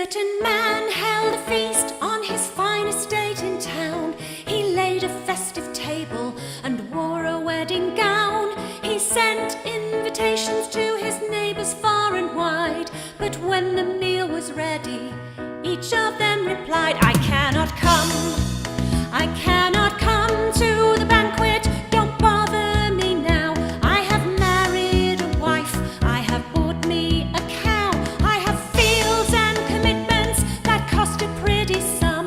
certain man held a feast on his fine estate in town. He laid a festive table and wore a wedding gown. He sent invitations to his neighbours far and wide, but when the meal was ready, each of them replied, I cannot come, I cannot come to the banquet, don't bother me now. I have married a wife, I have bought me a cow, I have fields and commitments that cost a pretty sum.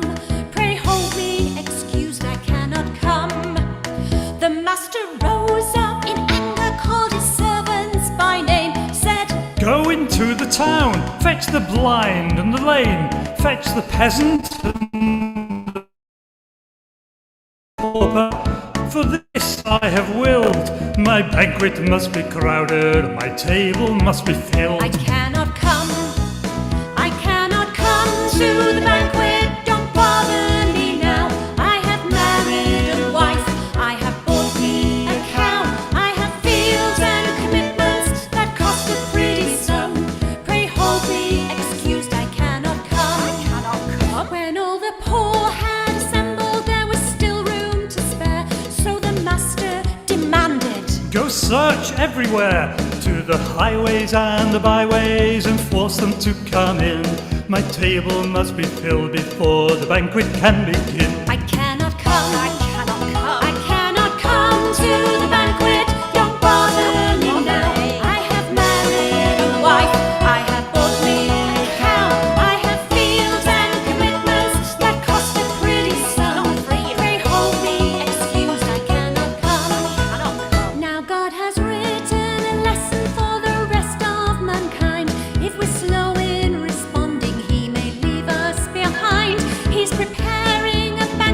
Pray hold me excused, I cannot come. The master rose up in anger, called his servants by name, said, Go into the town, fetch the blind and the lame, fetch the peasant and the pauper. For this I have willed, my banquet must be crowded, my table must be filled. I cannot come to the banquet, don't bother me now. I have married a wife, I have bought me a cow, I have fields and commitments that cost a pretty sum. Pray hold me excused, I cannot come. When all the poor had assembled, there was still room to spare, so the master demanded, Go search everywhere, to the highways and the byways, and force them to come in. My table must be filled before the banquet can begin. I cannot come to the banquet, don't bother me now. I have married a wife, I have bought me a cow, I have fields and commitments that cost a pretty sum. Pray hold me excused, I cannot come. Now God has written a lesson for the rest of mankind. If we're slow in responding, He may leave us behind. He's preparing a banquet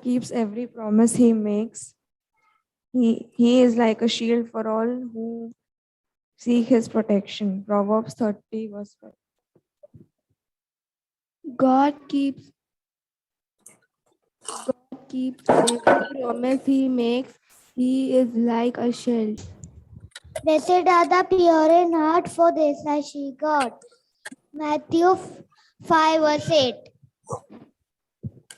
keeps every promise he makes. He is like a shield for all who seek his protection. Proverbs 30 verse 5. God keeps every promise he makes. He is like a shield. Blessed are the pure in heart, for they shall see God. Matthew 5 verse 8.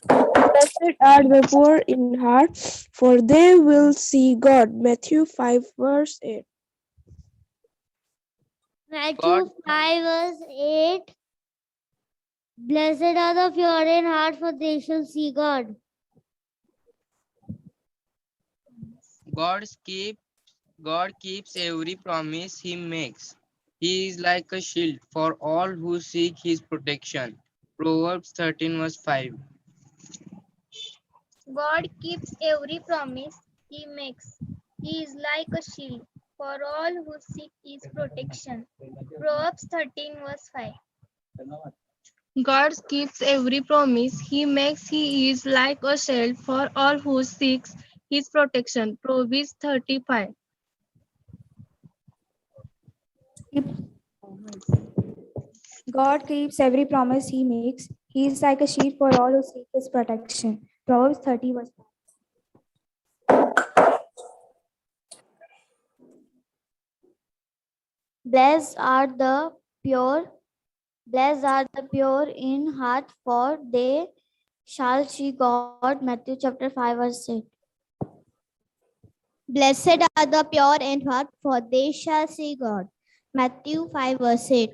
Blessed are the poor in heart, for they will see God. Matthew 5 verse 8. Matthew 5 verse 8. Blessed are the pure in heart, for they shall see God. God keeps every promise he makes. He is like a shield for all who seek his protection. Proverbs 13 verse 5. God keeps every promise he makes. He is like a shield for all who seek his protection. Proverbs 13 verse 5. God keeps every promise he makes. He is like a shield for all who seeks his protection. Proverbs 35. God keeps every promise he makes. He is like a shield for all who seek his protection. Proverbs 30 verse 5. Blessed are the pure, blessed are the pure in heart, for they shall see God. Matthew chapter 5 verse 8. Blessed are the pure in heart, for they shall see God. Matthew 5 verse 8.